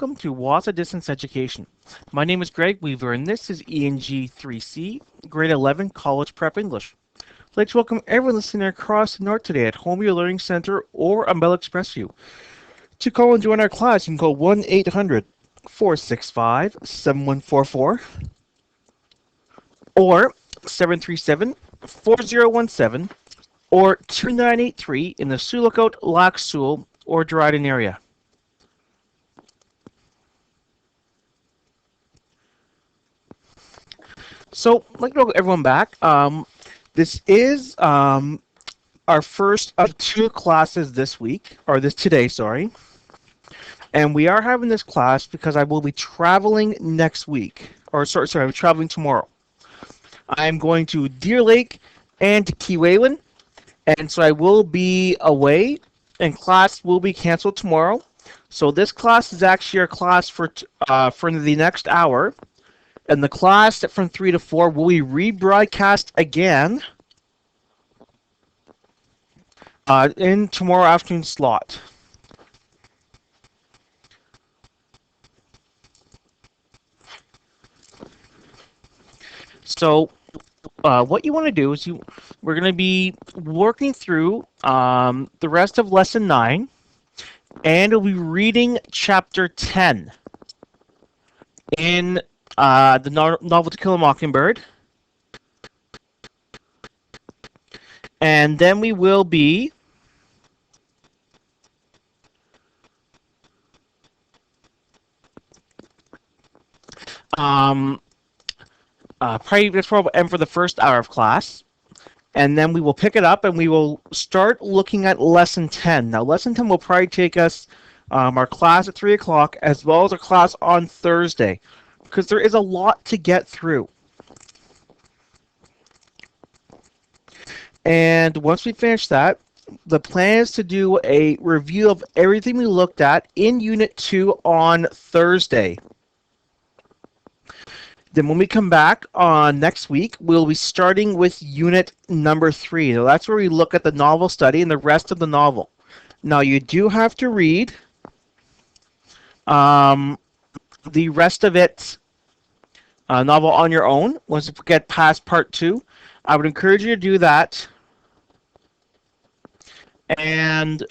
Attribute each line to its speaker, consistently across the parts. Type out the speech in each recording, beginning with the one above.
Speaker 1: welcome to WASA Distance Education. My name is Greg Weaver, and this is ENG3C, Grade 11 College Prep English. I'd like to welcome everyone listening across the north today at Homeview Learning Center or on Bell Express View. To call and join our class, you can call 1-800-465-7144 or 737-4017 or 2983 in the Sioux Lookout, Lac Seul, or Dryden area. So, I'd like to welcome everyone back. This is our first of two classes this week, or today, sorry. And we are having this class because I will be traveling next week, or sorry, I'm traveling tomorrow. I'm going to Deer Lake and to Key Wayland, and so I will be away, and class will be canceled tomorrow. So this class is actually our class for the next hour. And the class from 3 to 4 will be rebroadcast again in tomorrow afternoon slot. So what you want to do is we're going to be working through the rest of Lesson 9, and we'll be reading Chapter 10 in the novel To Kill a Mockingbird. And then we will be probably that's probably end for the first hour of class. And then we will pick it up and we will start looking at Lesson 10. Now, Lesson 10 will probably take us our class at 3 o'clock as well as our class on Thursday, because there is a lot to get through. And once we finish that, the plan is to do a review of everything we looked at in Unit 2 on Thursday. Then when we come back on next week, we'll be starting with Unit number 3. So that's where we look at the novel study and the rest of the novel. Now, you do have to read the rest of it novel on your own. Once you get past part 2, I would encourage you to do that. And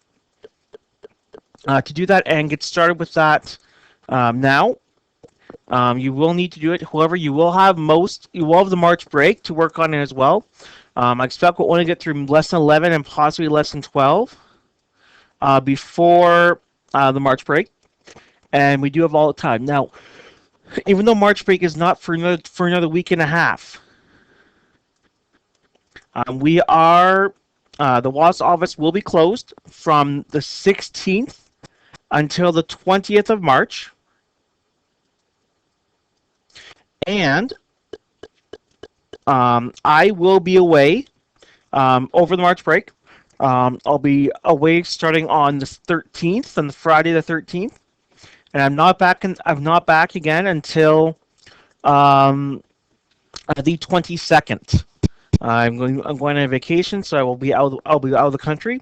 Speaker 1: to do that and get started with that now, you will need to do it. However, you will have the March break to work on it as well. I expect we'll only get through Lesson 11 and possibly Lesson 12 before the March break. And we do have all the time. Now, even though March break is not for another week and a half, the WAS office will be closed from the 16th until the 20th of March. And I will be away over the March break. I'll be away starting on the 13th, on the Friday the 13th. And I'm not back again until the 22nd. I'm going on vacation, so I'll be out of the country.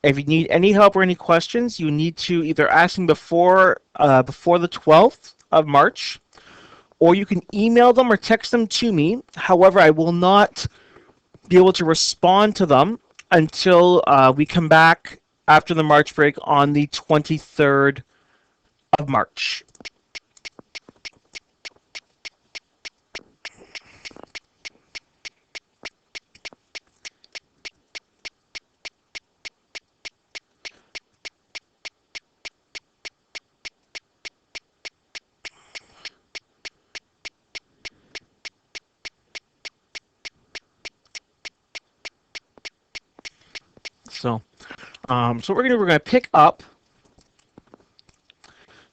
Speaker 1: If you need any help or any questions, you need to either ask me before the 12th of March, or you can email them or text them to me. However, I will not be able to respond to them until we come back after the March break on the 23rd of March. So we're gonna pick up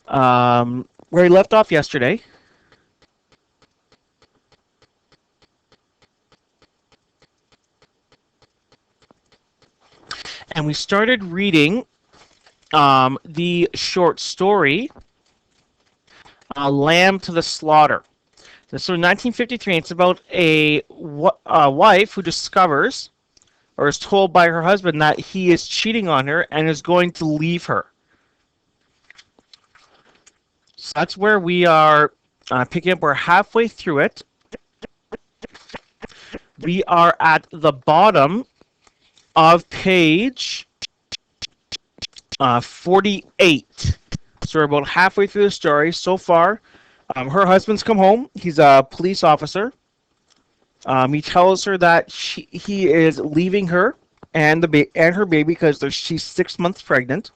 Speaker 1: where we left off yesterday. And we started reading the short story, Lamb to the Slaughter. So in 1953, it's about a wife who discovers or is told by her husband that he is cheating on her and is going to leave her. That's where we are picking up. We're halfway through it. We are at the bottom of page 48. So we're about halfway through the story so far. Her husband's come home. He's a police officer. He tells her that he is leaving her and her baby because she's 6 months pregnant,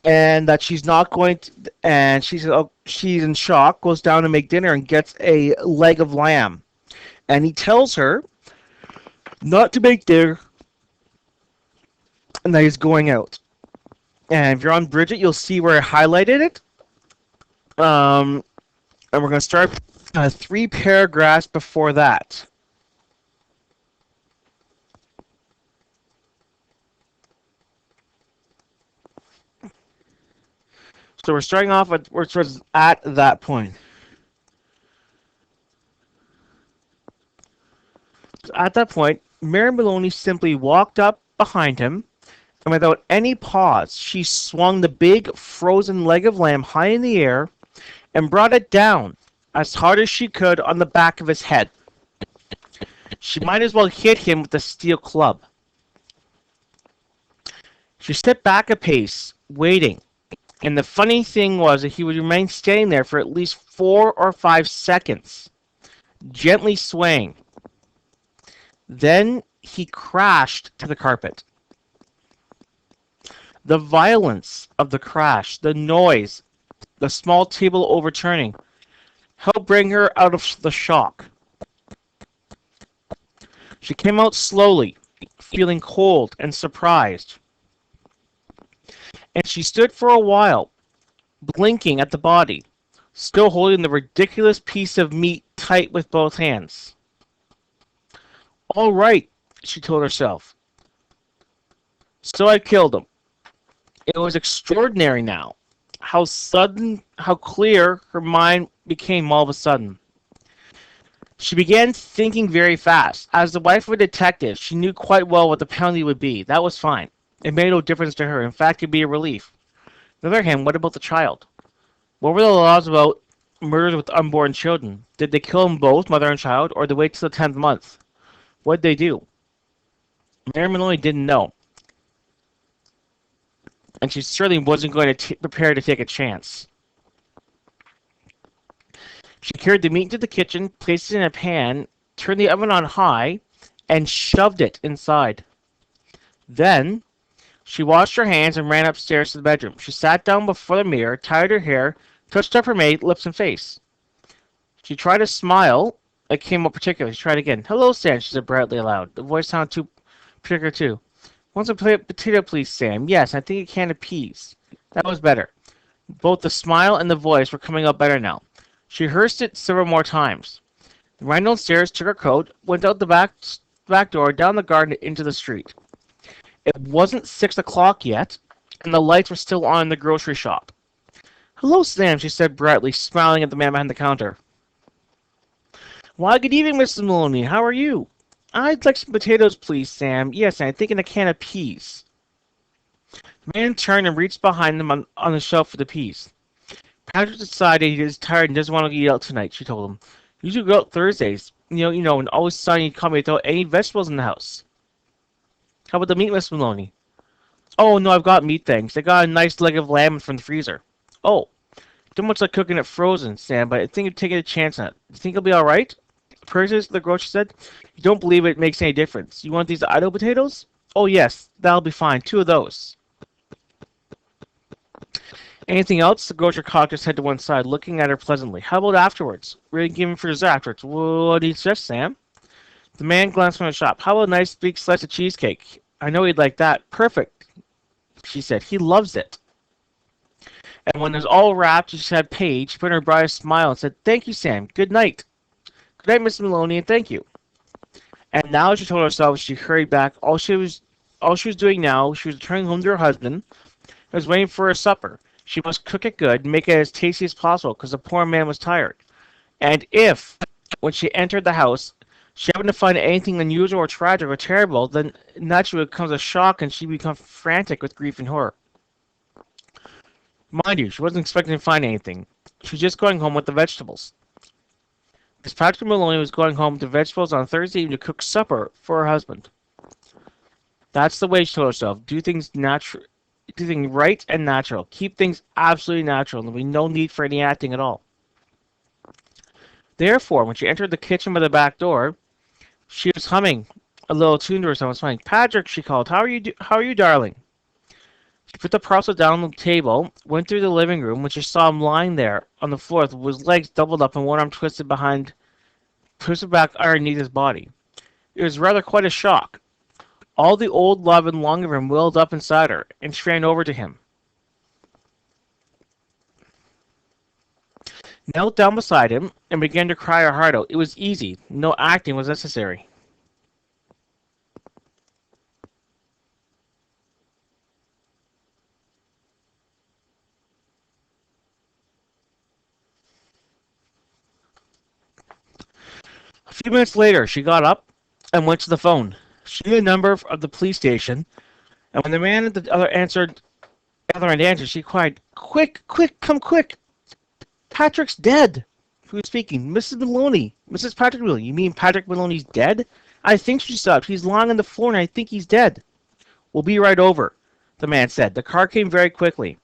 Speaker 1: and that she's not going to. And she's in shock. Goes down to make dinner and gets a leg of lamb. And he tells her not to make dinner and that he's going out. And if you're on Bridget, you'll see where I highlighted it. And we're going to start 3 paragraphs before that. So we're starting off at that point. At that point, Mary Maloney simply walked up behind him, and without any pause, she swung the big frozen leg of lamb high in the air and brought it down as hard as she could on the back of his head. She might as well hit him with a steel club. She stepped back a pace, waiting, and the funny thing was that he would remain standing there for at least 4 or 5 seconds, gently swaying. Then he crashed to the carpet. The violence of the crash, the noise, the small table overturning, helped bring her out of the shock. She came out slowly, feeling cold and surprised. And she stood for a while, blinking at the body, still holding the ridiculous piece of meat tight with both hands. All right, she told herself. So I killed him. It was extraordinary now. How sudden, how clear her mind became all of a sudden. She began thinking very fast. As the wife of a detective, she knew quite well what the penalty would be. That was fine. It made no difference to her. In fact, it would be a relief. On the other hand, what about the child? What were the laws about murders with unborn children? Did they kill them both, mother and child, or did they wait till the 10th month? What did they do? Mary Maloney didn't know. And she certainly wasn't going to prepare to take a chance. She carried the meat into the kitchen, placed it in a pan, turned the oven on high, and shoved it inside. Then, she washed her hands and ran upstairs to the bedroom. She sat down before the mirror, tied her hair, touched up her lips and face. She tried to smile. It came up particularly. She tried again. Hello, Sam, she said brightly aloud. The voice sounded too particular, too. Want some potato, please, Sam? Yes, I think a can of peas. That was better. Both the smile and the voice were coming out better now. She rehearsed it several more times. Ran downstairs, took her coat, went out the back door, down the garden, into the street. It wasn't 6 o'clock yet, and the lights were still on in the grocery shop. Hello, Sam, she said brightly, smiling at the man behind the counter. Why, good evening, Mrs. Maloney. How are you? I'd like some potatoes, please, Sam. Yes, and I'm thinking a can of peas. The man turned and reached behind them on the shelf for the peas. Patrick decided he is tired and doesn't want to eat out tonight, she told him. You usually go out Thursdays. You know, and always sunny call me without any vegetables in the house. How about the meat, Miss Maloney? Oh, no, I've got meat, thanks. I got a nice leg of lamb from the freezer. Oh, too much like cooking it frozen, Sam, but I think you're taking a chance on it. You think it'll be all right? Persis, the grocer said. You don't believe it makes any difference. You want these Idaho potatoes? Oh, yes, that'll be fine. 2 of those. Anything else? The grocer cocked his head to one side, looking at her pleasantly. How about afterwards? We're going to give him for dessert afterwards. What do you suggest, Sam? The man glanced from the shop. How about a nice big slice of cheesecake? I know he'd like that. Perfect, she said. He loves it. And when it was all wrapped, she said, Paige, she put on her brightest smile and said, Thank you, Sam. Good night. Good night, Miss Maloney, and thank you. And now she told herself she hurried back. All she was doing now, she was returning home to her husband and was waiting for her supper. She must cook it good and make it as tasty as possible because the poor man was tired. And if, when she entered the house, she happened to find anything unusual or tragic or terrible, then naturally it becomes a shock and she becomes frantic with grief and horror. Mind you, she wasn't expecting to find anything. She was just going home with the vegetables. Miss Patrick Maloney was going home with the vegetables on Thursday evening to cook supper for her husband. That's the way she told herself. Do things right and natural. Keep things absolutely natural. There'll be no need for any acting at all. Therefore, when she entered the kitchen by the back door, she was humming a little tune to herself and smiling. Patrick, she called. How are you, darling? She put the parcel down on the table, went through the living room, when she saw him lying there on the floor with his legs doubled up and one arm twisted back underneath his body. It was rather quite a shock. All the old love and longing for him welled up inside her, and she ran over to him. Knelt down beside him, and began to cry her heart out. It was easy. No acting was necessary. A few minutes later, she got up and went to the phone. She knew the number of the police station, and when the man at the other end answered, she cried, "Quick, quick, come quick! Patrick's dead!" Who was speaking? Mrs. Maloney. Mrs. Patrick Maloney. You mean Patrick Maloney's dead? I think she sobbed. He's lying on the floor, and I think he's dead. We'll be right over, the man said. The car came very quickly,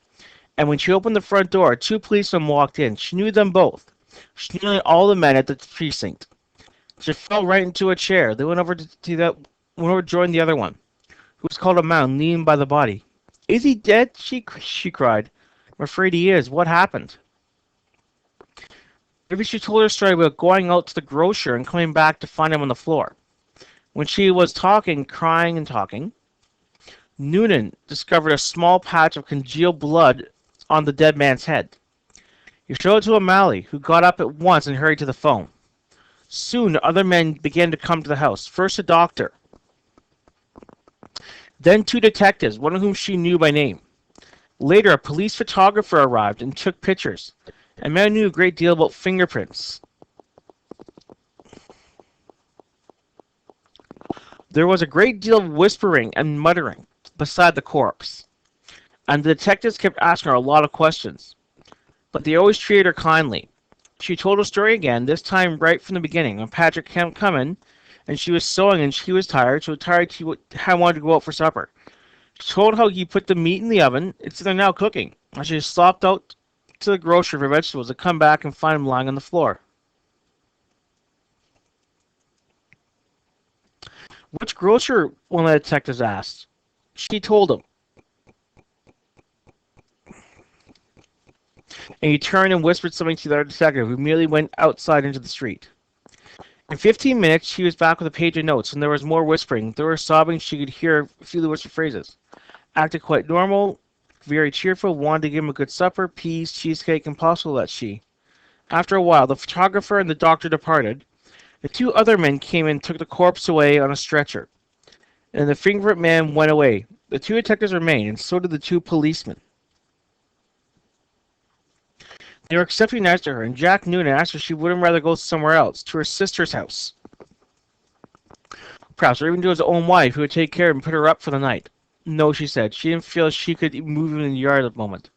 Speaker 1: and when she opened the front door, two policemen walked in. She knew them both. She knew all the men at the precinct. She fell right into a chair. They went over to join the other one, who was called a man, leaning by the body. Is he dead? She cried. I'm afraid he is. What happened? Maybe she told her story about going out to the grocer and coming back to find him on the floor. When she was crying and talking, Noonan discovered a small patch of congealed blood on the dead man's head. He showed it to O'Malley, who got up at once and hurried to the phone. Soon, other men began to come to the house. First a doctor, then two detectives, one of whom she knew by name. Later, a police photographer arrived and took pictures. A man knew a great deal about fingerprints. There was a great deal of whispering and muttering beside the corpse, and the detectives kept asking her a lot of questions, but they always treated her kindly. She told her story again, this time right from the beginning, when Patrick came coming, and she was sewing and she was tired. She was tired. She wanted to go out for supper. She told how he put the meat in the oven. It's there now cooking. And she stopped out to the grocery for vegetables to come back and find him lying on the floor. Which grocer? One of the detectives asked. She told him. And he turned and whispered something to the other detective, who merely went outside into the street. In 15 minutes, she was back with a page of notes, and there was more whispering. There was sobbing. She could hear a few of the whispered phrases. Acted quite normal, very cheerful, wanted to give him a good supper, peas, cheesecake, impossible that she. After a while, the photographer and the doctor departed. The two other men came and took the corpse away on a stretcher, and the fingerprint man went away. The two detectives remained, and so did the two policemen. They were exceptionally nice to her, and Jack Noonan asked her if she wouldn't rather go somewhere else, to her sister's house. Perhaps, or even to his own wife, who would take care of and put her up for the night. No, she said. She didn't feel she could move in the yard at the moment.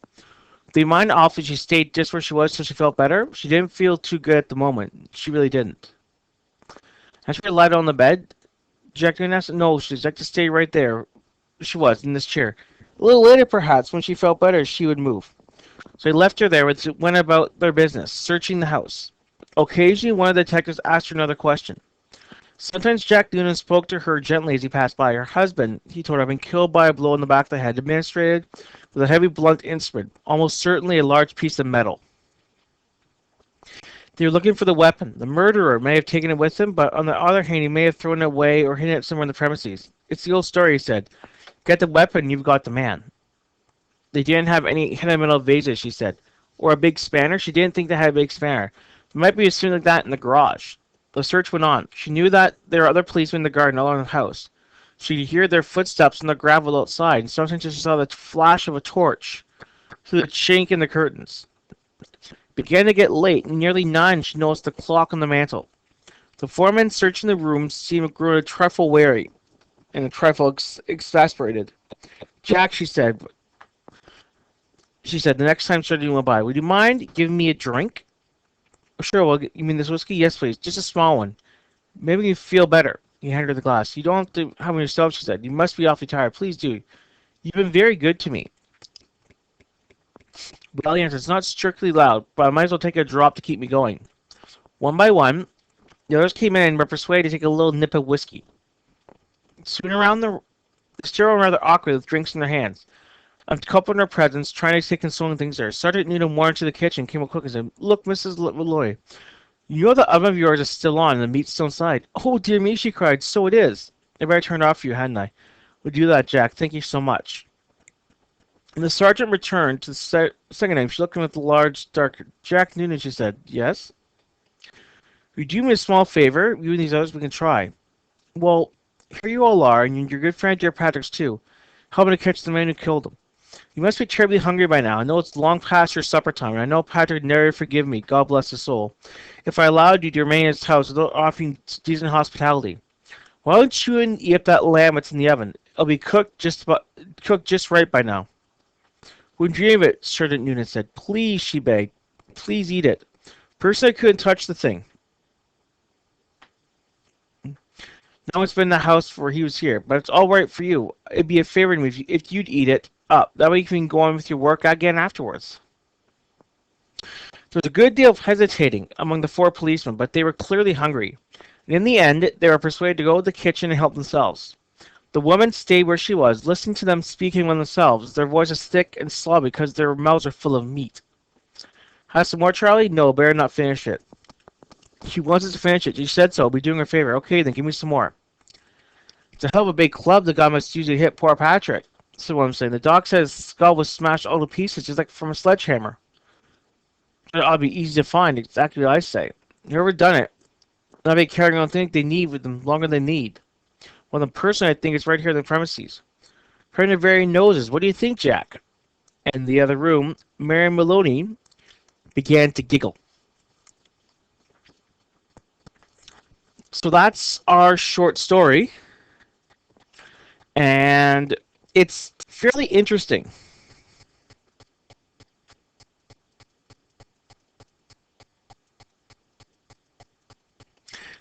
Speaker 1: They mind awfully she stayed just where she was till she felt better. She didn't feel too good at the moment. She really didn't. As she lied on the bed, Jack Noonan asked, no, she'd like to stay right there. She was, in this chair. A little later, perhaps, when she felt better, she would move. So he left her there, went about their business, searching the house. Occasionally, one of the detectives asked her another question. Sometimes Jack Noonan spoke to her gently as he passed by. Her husband, he told her, had been killed by a blow in the back of the head, administered with a heavy blunt instrument, almost certainly a large piece of metal. They were looking for the weapon. The murderer may have taken it with him, but on the other hand, he may have thrown it away or hidden it somewhere in the premises. It's the old story, he said. Get the weapon, you've got the man. They didn't have any metal vases, she said. Or a big spanner? She didn't think they had a big spanner. There might be something like that in the garage. The search went on. She knew that there were other policemen in the garden all around the house. She could hear their footsteps on the gravel outside, and sometimes she saw the flash of a torch through the chink in the curtains. It began to get late, and nearly 9 she noticed the clock on the mantel. The foreman searching the room seemed grown a trifle wary, and a trifle exasperated. Jack, she said, She said, the next time Sergeant went by, would you mind giving me a drink? "Oh, sure, well, you mean this whiskey? Yes, please. Just a small one. Maybe you feel better." He handed her the glass. "You don't have to have one yourself," she said. "You must be awfully tired. Please do. You've been very good to me." Well, he answered, "It's not strictly loud, but I might as well take a drop to keep me going." One by one, the others came in and were persuaded to take a little nip of whiskey. Soon around the stair were rather awkward with drinks in their hands. A couple in her presence, trying to say consoling things there. Sergeant Needham wandered to the kitchen, came up quick and said, "Look, Mrs. Malloy, you know the oven of yours is still on and the meat's still inside." "Oh, dear me," she cried, "so it is. I better turn it off for you, hadn't I?" "Would you do that, Jack? Thank you so much." And the sergeant returned to the second name. She looked at him with a large, dark, "Jack Noonan," she said. "Yes?" "If you do me a small favor, you and these others, we can try." "Well, here you all are, and your good friend dear Patrick's too, helping to catch the man who killed him. You must be terribly hungry by now. I know it's long past your supper time, and I know Patrick would never forgive me, God bless his soul, if I allowed you to remain in his house without offering decent hospitality. Why don't you and eat up that lamb that's in the oven? It'll be cooked just right by now." "Wouldn't dream of it," Sergeant Noonan said. "Please," she begged. "Please eat it. Personally, I couldn't touch the thing. No one's been in the house where he was here, but it's all right for you. It'd be a favor to me if you'd eat it up. That way you can go on with your work again afterwards." There was a good deal of hesitating among the four policemen, but they were clearly hungry. And in the end, they were persuaded to go to the kitchen and help themselves. The woman stayed where she was, listening to them speaking among themselves, their voices thick and slow because their mouths are full of meat. "Have some more, Charlie?" "No, better not finish it." "She wants us to finish it. She said so. I'll be doing her a favor." "Okay, then give me some more." "It's a hell of a big club the guy must use to hit poor Patrick," said one saying. "The doc says his skull was smashed all to pieces just like from a sledgehammer." "It ought to be easy to find, exactly what I say. Whoever done it, not be carrying on things they need with them longer than they need. Well, the person I think is right here in the premises. Right in their very noses. What do you think, Jack?" In the other room, Mary Maloney began to giggle. So that's our short story, and it's fairly interesting.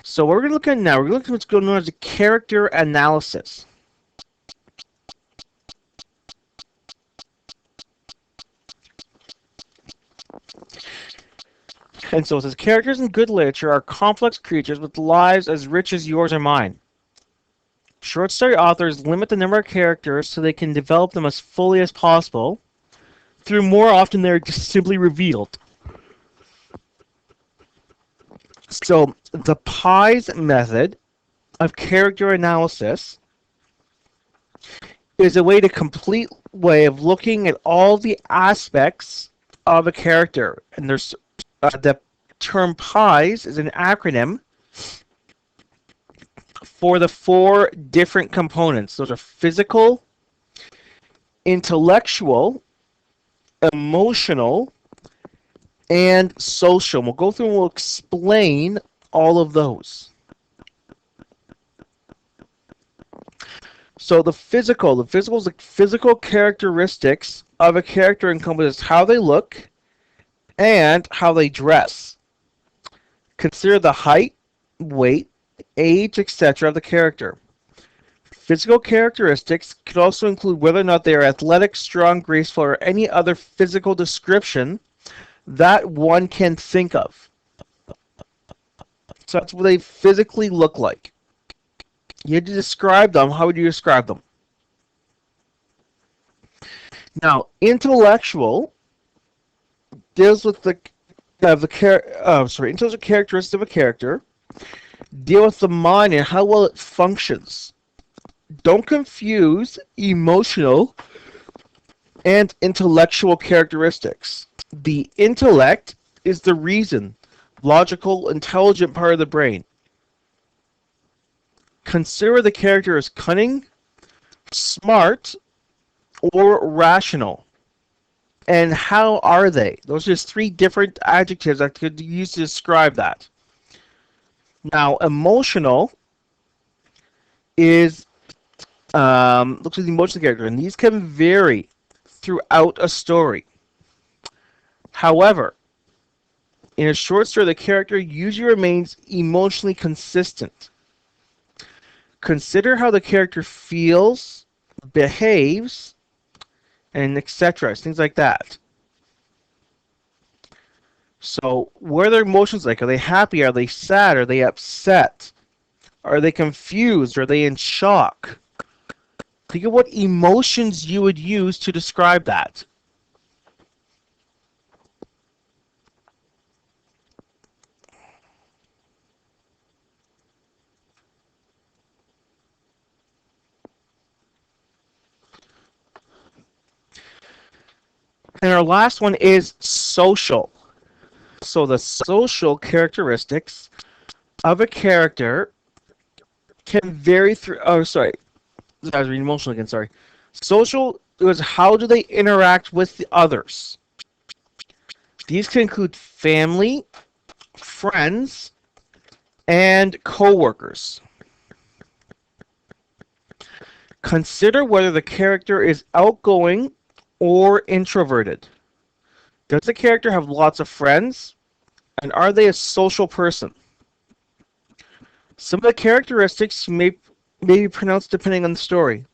Speaker 1: So what we're going to look at now, we're going to look at what's going on as a character analysis. And so it says, characters in good literature are complex creatures with lives as rich as yours or mine. Short story authors limit the number of characters so they can develop them as fully as possible. Through more often they're just simply revealed. So the Pies method of character analysis is a complete way of looking at all the aspects of a character. And there's the term Pies is an acronym for the four different components. Those are physical, intellectual, emotional, and social. We'll go through and we'll explain all of those. So the physical is the physical characteristics of a character encompasses how they look and how they dress. Consider the height, weight, age, etc. of the character. Physical characteristics could also include whether or not they are athletic, strong, graceful, or any other physical description that one can think of. So that's what they physically look like. You had to describe them. How would you describe them? Now, intellectual deals with the intellectual characteristics of a character. Deal with the mind and how well it functions. Don't confuse emotional and intellectual characteristics. The intellect is the reason, logical, intelligent part of the brain. Consider the character as cunning, smart, or rational. And how are they? Those are just three different adjectives I could use to describe that. Now, emotional is looks at the emotional character, and these can vary throughout a story. However, in a short story, the character usually remains emotionally consistent. Consider how the character feels, behaves, and etc. Things like that. So, what are their emotions like? Are they happy? Are they sad? Are they upset? Are they confused? Are they in shock? Think of what emotions you would use to describe that. And our last one is social. So the social characteristics of a character can vary through. Oh, sorry. I was reading emotional again. Sorry. Social is how do they interact with the others. These can include family, friends, and coworkers. Consider whether the character is outgoing or introverted. Does the character have lots of friends? And are they a social person? Some of the characteristics may be pronounced depending on the story.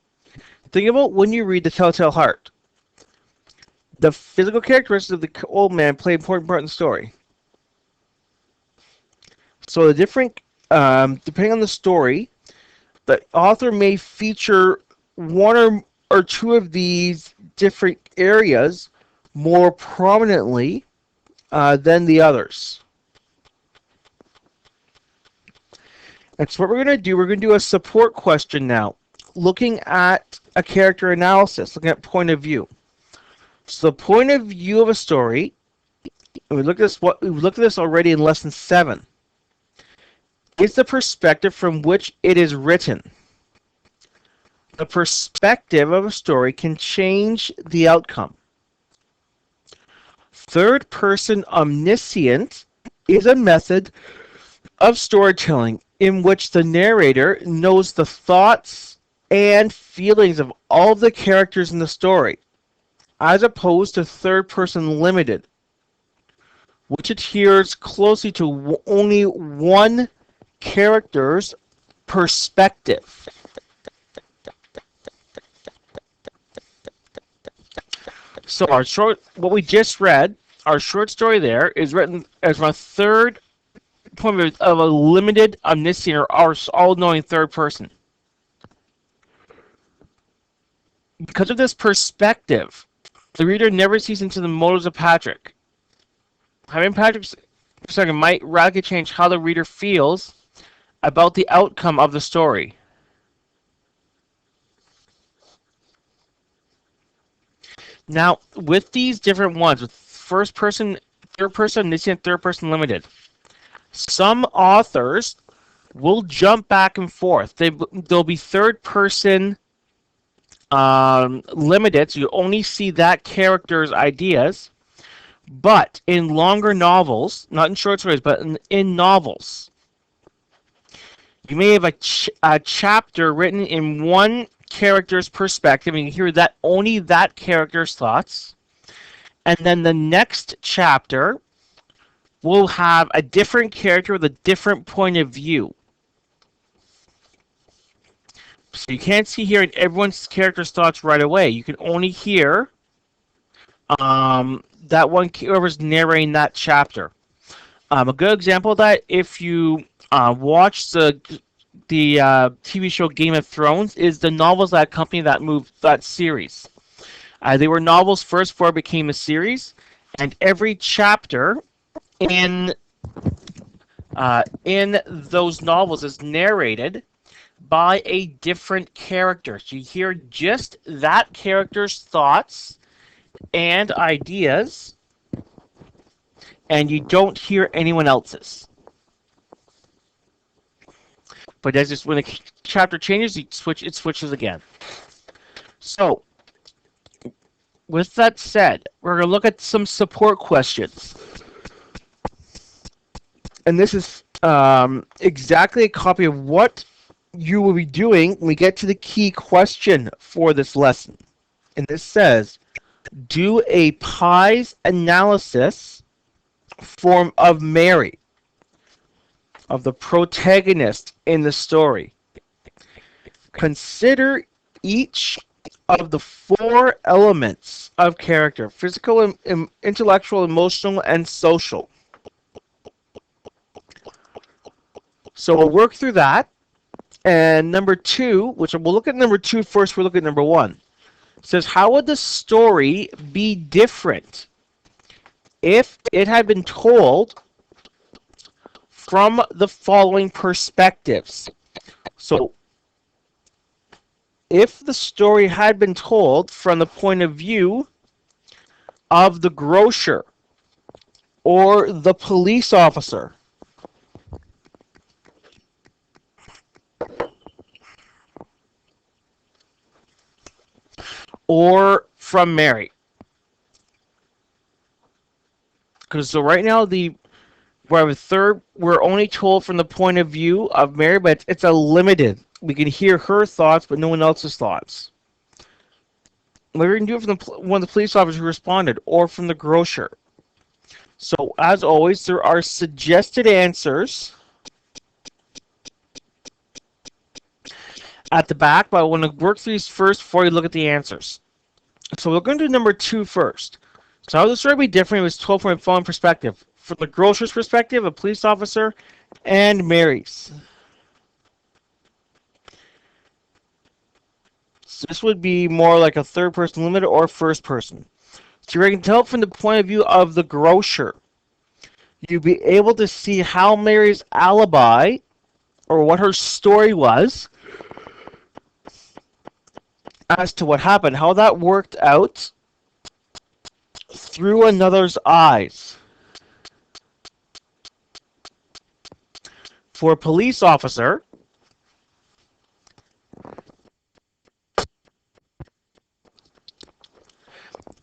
Speaker 1: Think about when you read The Telltale Heart. The physical characteristics of the old man play an important part in the story. So the different, depending on the story, the author may feature one or two of these different areas more prominently than the others. And so what we're going to do, we're going to do a support question now, looking at a character analysis, looking at point of view. So the point of view of a story, and we've looked at this already in lesson 7, is the perspective from which it is written. The perspective of a story can change the outcome. Third-person omniscient is a method of storytelling in which the narrator knows the thoughts and feelings of all the characters in the story, as opposed to third-person limited, which adheres closely to only one character's perspective. So what we just read, our short story there is written as from a third point of a limited, omniscient, or all-knowing third person. Because of this perspective, the reader never sees into the motives of Patrick. Having Patrick's perspective might radically change how the reader feels about the outcome of the story. Now, with these different ones, with first person, third person, omniscient, third person limited, some authors will jump back and forth. They'll be third person limited, so you only see that character's ideas. But in longer novels, not in short stories, but in novels, you may have a chapter written in one character's perspective, and you hear that only that character's thoughts. And then the next chapter will have a different character with a different point of view. So you can't see here everyone's character's thoughts right away. You can only hear that one, whoever's narrating that chapter. A good example of that, if you watch the TV show Game of Thrones, is the novels that accompany that series. They were novels first before it became a series, and every chapter in those novels is narrated by a different character. So you hear just that character's thoughts and ideas, and you don't hear anyone else's. But as just when a chapter changes, it switches again. So, with that said, we're going to look at some support questions. And this is exactly a copy of what you will be doing when we get to the key question for this lesson. And this says, Do a pies analysis form of Mary, of the protagonist in the story. Consider each of the four elements of character: physical, intellectual, emotional, and social. So we'll work through that. And number two, which we'll look at number two first, we'll look at number one. It says, how would the story be different if it had been told from the following perspectives? So if the story had been told from the point of view of the grocer or the police officer, or from Mary. Because so right now we're only told from the point of view of Mary, but it's a limited. We can hear her thoughts, but no one else's thoughts. We can do it from one of the police officers who responded, or from the grocer. So as always, there are suggested answers at the back, but I want to work through these first before you look at the answers. So we're going to do number two first. So how would the story be different? It was 12 from a phone perspective. From the grocer's perspective, a police officer, and Mary's. So this would be more like a third person limited or first person. So you can tell from the point of view of the grocer. You'd be able to see how Mary's alibi, or what her story was, as to what happened, how that worked out through another's eyes. For a police officer,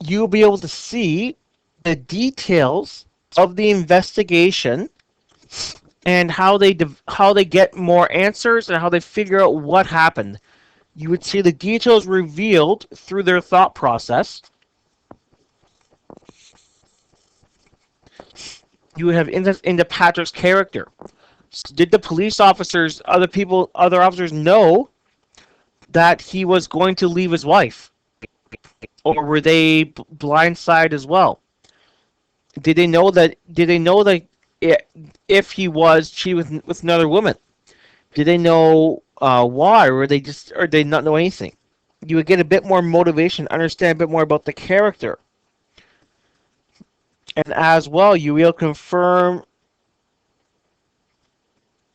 Speaker 1: you'll be able to see the details of the investigation and how they get more answers and how they figure out what happened. You would see the details revealed through their thought process. You would have insights into Patrick's character. Did the police officers, other officers know that he was going to leave his wife? Or were they blindsided as well? Did they know that if he was cheating with another woman? Did they know why, or did they not know anything? You would get a bit more motivation, understand a bit more about the character. And as well, you will confirm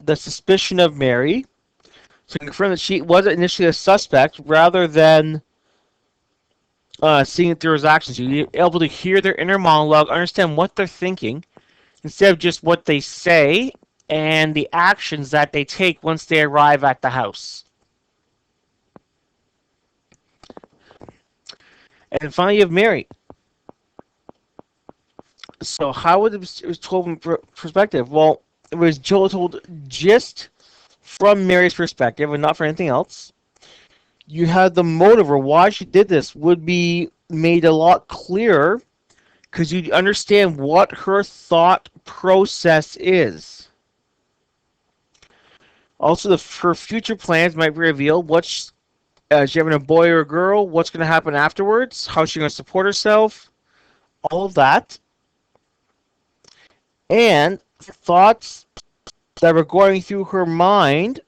Speaker 1: the suspicion of Mary. So confirm that she was initially a suspect rather than seeing it through his actions. You'll be able to hear their inner monologue, understand what they're thinking, instead of just what they say and the actions that they take once they arrive at the house. And finally, you have Mary. So how would it was told from perspective? Well, it was told just from Mary's perspective and not for anything else. You had the motive or why she did this would be made a lot clearer because you understand what her thought process is. Also, her future plans might reveal what's she having a boy or a girl, what's going to happen afterwards, how she's going to support herself, all of that. And thoughts that were going through her mind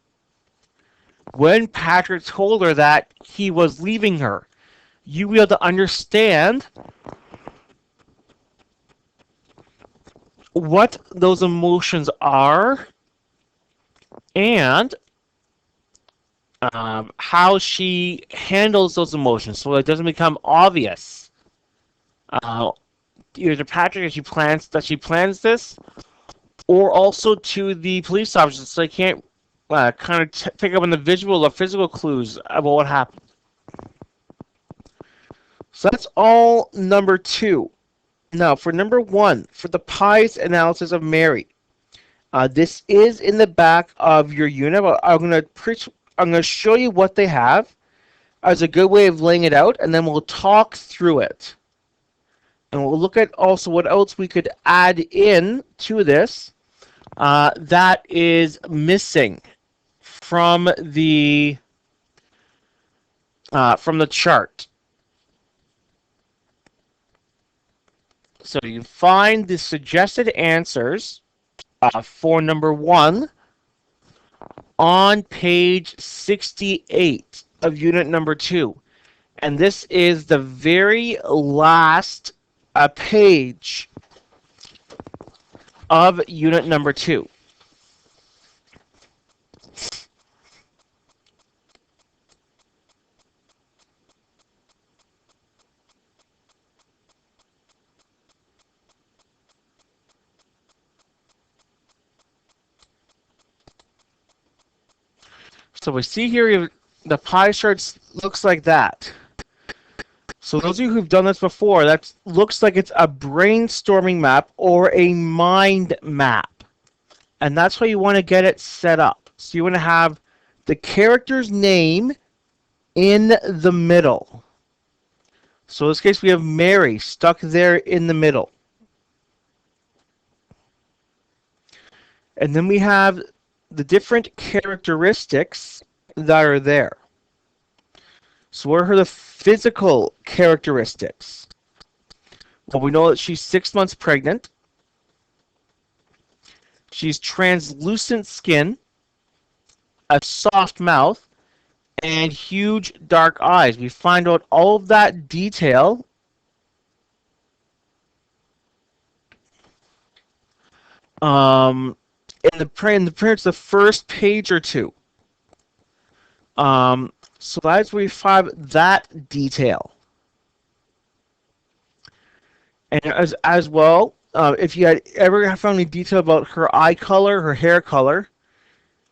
Speaker 1: when Patrick told her that he was leaving her. You will be able to understand what those emotions are and how she handles those emotions so it doesn't become obvious. Either to Patrick that she plans this, or also to the police officers so they can't kind of pick up on the visual or physical clues about what happened. So that's all number two. Now for number one, for the pies analysis of Mary. This is in the back of your unit. But I'm going to show you what they have as a good way of laying it out, and then we'll talk through it. And we'll look at also what else we could add in to this that is missing from the chart. So you find the suggested answers for number 1 on page 68 of unit number 2. And this is the very last page of unit number 2. So we see here the pie chart looks like that. So those of you who've done this before, that looks like it's a brainstorming map or a mind map. And that's how you want to get it set up. So you want to have the character's name in the middle. So in this case, we have Mary stuck there in the middle. And then we have the different characteristics that are there. So what are the physical characteristics? Well, we know that she's 6 months pregnant. She's translucent skin, a soft mouth, and huge dark eyes. We find out all of that detail in the print's the first page or two. So that's where we find that detail. And as well, if you had ever found any detail about her eye color, her hair color,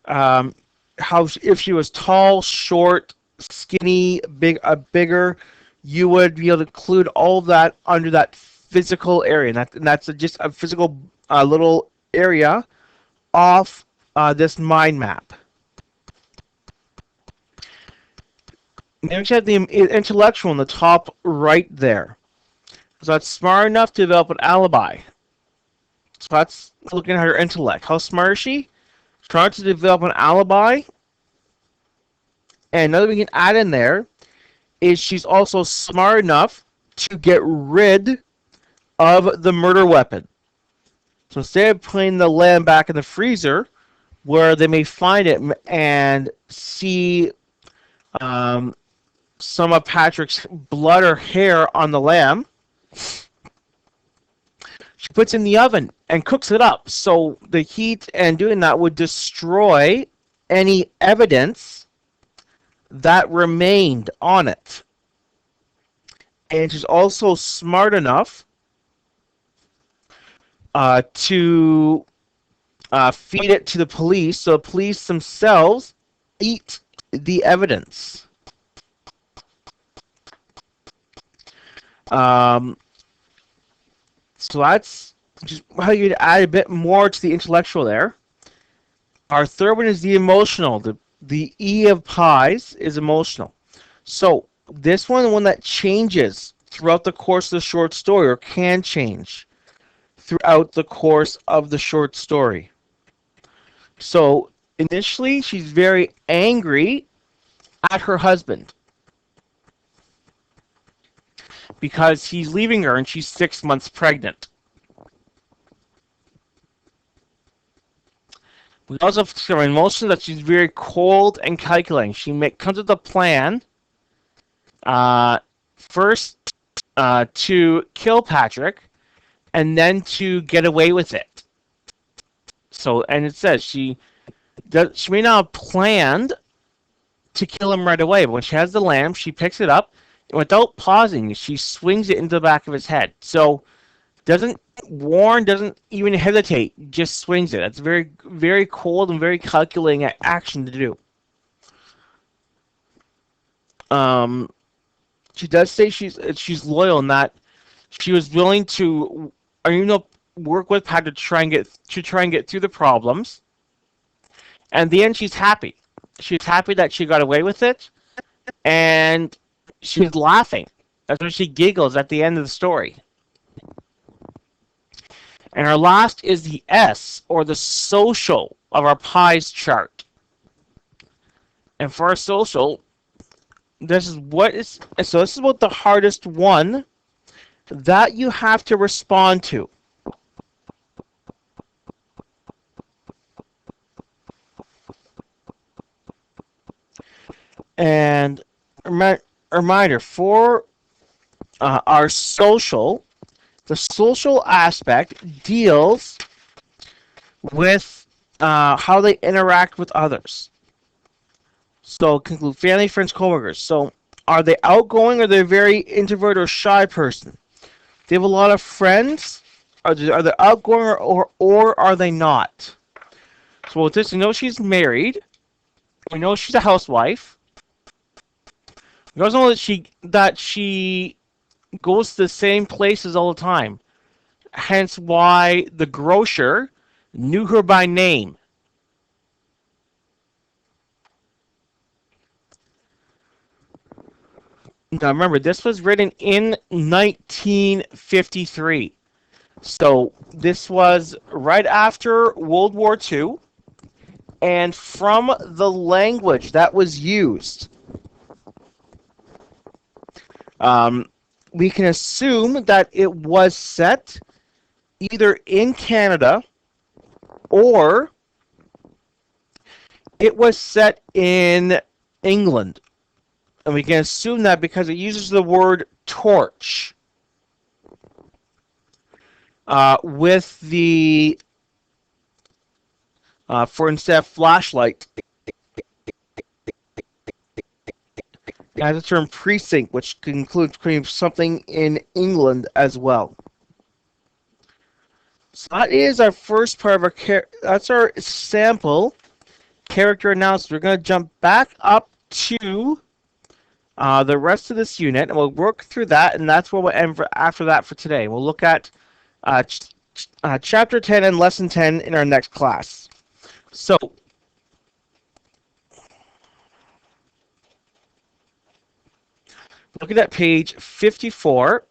Speaker 1: if she was tall, short, skinny, bigger, you would be able to include all of that under that physical area. And that's just a physical little area off this mind map. Next, you have the intellectual in the top right there. So that's smart enough to develop an alibi. So that's looking at her intellect. How smart is she? Trying to develop an alibi. And another we can add in there is she's also smart enough to get rid of the murder weapon. So instead of putting the lamb back in the freezer, where they may find it and see some of Patrick's blood or hair on the lamb, she puts it in the oven and cooks it up. So the heat and doing that would destroy any evidence that remained on it. And she's also smart enough to feed it to the police, so the police themselves eat the evidence. So that's just how you'd add a bit more to the intellectual there. Our third one is the emotional. The E of pies is emotional. So this one, the one that changes throughout the course of the short story, or can change throughout the course of the short story. So initially, she's very angry at her husband because he's leaving her and she's 6 months pregnant. We also discover in emotion that she's very cold and calculating. She comes with a plan first to kill Patrick and then to get away with it. So, and it says she may not have planned to kill him right away, but when she has the lamb, she picks it up, and without pausing, she swings it into the back of his head. So, doesn't warn, doesn't even hesitate, just swings it. That's very, very cold and very calculating action to do. She does say she's loyal in that she was willing to, work with Pat to try and get through the problems. And in the end, she's happy. She's happy that she got away with it, and she's laughing. That's when she giggles at the end of the story. And our last is the S, or the social, of our pies chart. And for our social, this is about the hardest one that you have to respond to. And reminder for our social, the social aspect deals with how they interact with others. So conclude family, friends, coworkers. So are they outgoing, or are they a very introvert or shy person? They have a lot of friends. Are they outgoing, or are they not? So with this, we know she's married. We know she's a housewife. We also know that she goes to the same places all the time. Hence why the grocer knew her by name. Now remember, this was written in 1953. So this was right after World War II. And from the language that was used, we can assume that it was set either in Canada or it was set in England. And we can assume that because it uses the word torch with the, for instead of flashlight, it has the term precinct, which can include something in England as well. So that is our first part of that's our sample character analysis. We're going to jump back up to the rest of this unit, and we'll work through that, and that's where we'll end after that for today. We'll look at Chapter 10 and Lesson 10 in our next class. So, looking at page 54,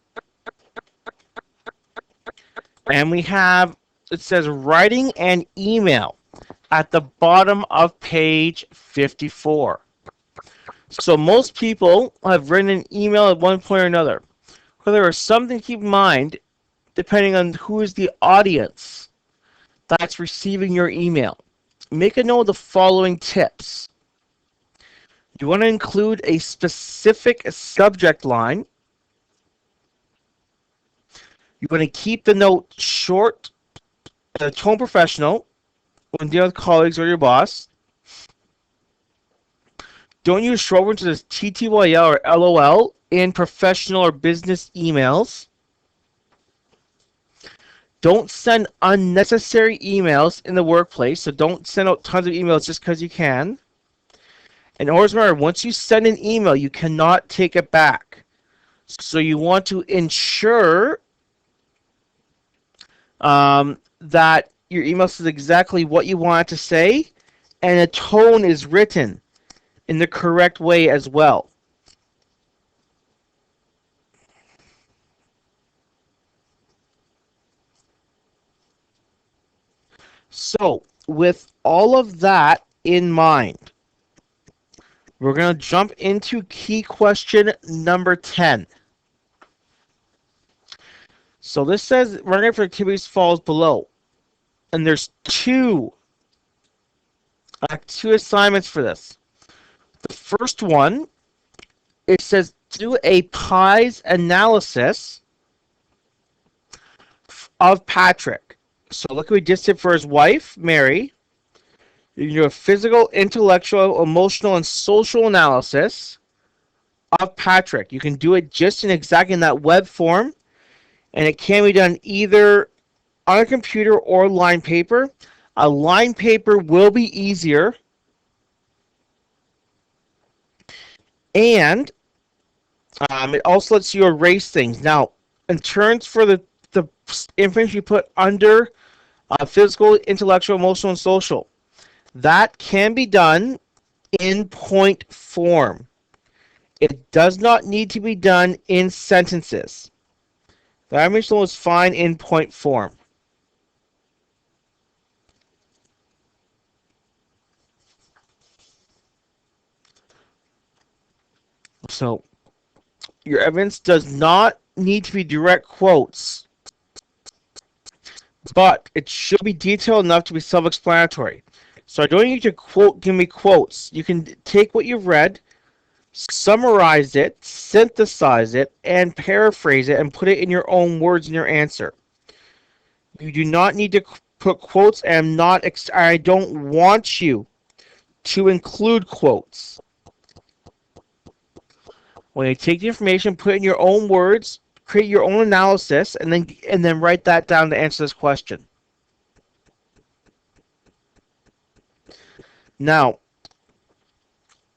Speaker 1: and we have, it says writing an email at the bottom of page 54. So most people have written an email at one point or another. Well, there is something to keep in mind depending on who is the audience that's receiving your email. Make a note of the following tips. You want to include a specific subject line. You want to keep the note short, the tone professional when dealing with colleagues or your boss. Don't use short words such as TTYL or LOL in professional or business emails. Don't send unnecessary emails in the workplace. So don't send out tons of emails just because you can. And always remember, once you send an email, you cannot take it back. So you want to ensure that your email says exactly what you want it to say, and a tone is written in the correct way as well. So, with all of that in mind, we're going to jump into key question number 10. So this says running for activities falls below. And there's two assignments for this. The first one, it says do a pies analysis of Patrick. So look what we just did for his wife, Mary. You can do a physical, intellectual, emotional, and social analysis of Patrick. You can do it just exactly in that web form, and it can be done either on a computer or line paper. A line paper will be easier, and it also lets you erase things. Now, in terms for the information you put under physical, intellectual, emotional, and social, that can be done in point form. It does not need to be done in sentences. The information is fine in point form. So your evidence does not need to be direct quotes, but it should be detailed enough to be self-explanatory. So I don't need you to give me quotes. You can take what you've read, summarize it, synthesize it, and paraphrase it and put it in your own words in your answer. You do not need to put quotes, and I don't want you to include quotes. When you take the information, put it in your own words, create your own analysis, and then write that down to answer this question. Now,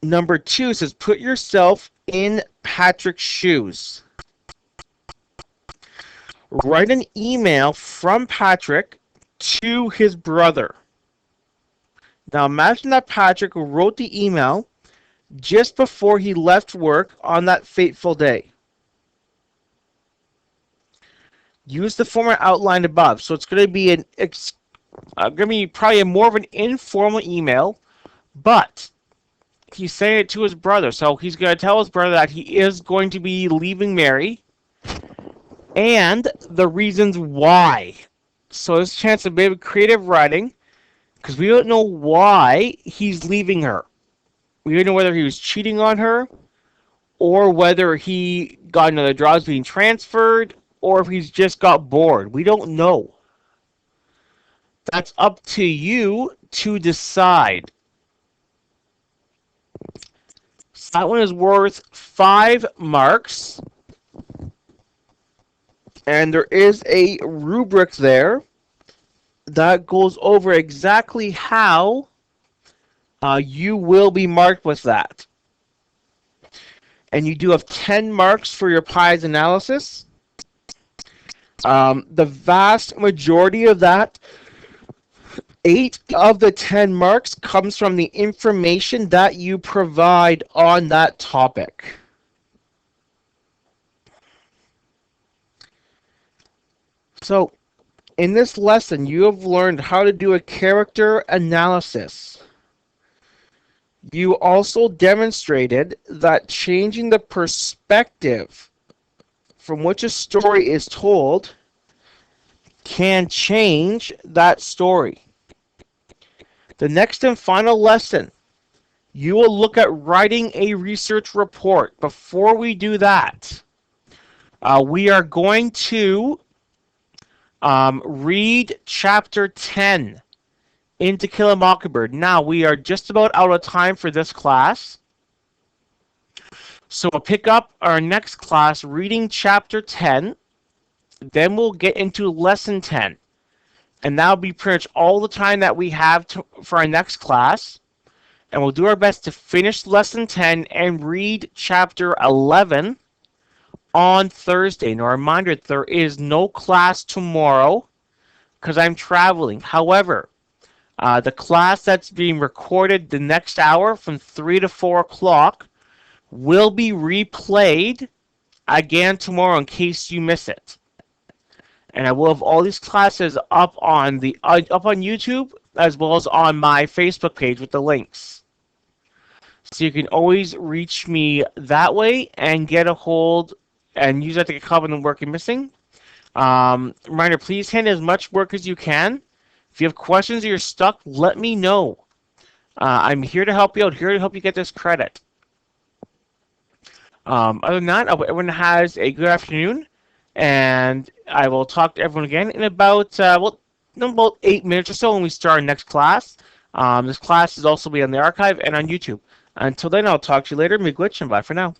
Speaker 1: number 2 says, put yourself in Patrick's shoes. Write an email from Patrick to his brother. Now, imagine that Patrick wrote the email just before he left work on that fateful day. Use the format outlined above. So it's going to be probably more of an informal email, but he's saying it to his brother. So he's going to tell his brother that he is going to be leaving Mary and the reasons why. So there's a chance of maybe creative writing, because we don't know why he's leaving her. We don't know whether he was cheating on her, or whether he got another job being transferred, or if he's just got bored. We don't know. That's up to you to decide. So that one is worth 5 marks. And there is a rubric there that goes over exactly how you will be marked with that. And you do have 10 marks for your PIES analysis. The vast majority of that, 8 of the 10 marks, comes from the information that you provide on that topic. So, in this lesson, you have learned how to do a character analysis. You also demonstrated that changing the perspective from which a story is told can change that story. The next and final lesson, you will look at writing a research report. Before we do that, we are going to read chapter 10 in To Kill a Mockingbird. Now, we are just about out of time for this class. So we'll pick up our next class reading chapter 10. Then we'll get into lesson 10. And that'll be pretty much all the time that we have for our next class. And we'll do our best to finish lesson 10 and read chapter 11 on Thursday. Now, a reminder, there is no class tomorrow because I'm traveling. However, the class that's being recorded the next hour from 3 to 4 o'clock will be replayed again tomorrow in case you miss it. And I will have all these classes up on YouTube as well as on my Facebook page with the links. So you can always reach me that way and get a hold and use that to get caught on the work you're missing. Reminder, please hand as much work as you can. If you have questions or you're stuck, let me know. I'm here to help you out, here to help you get this credit. Other than that, I hope everyone has a good afternoon, and I will talk to everyone again in about 8 minutes or so when we start our next class. This class is also be on the archive and on YouTube. Until then, I'll talk to you later. Miigwech, and bye for now.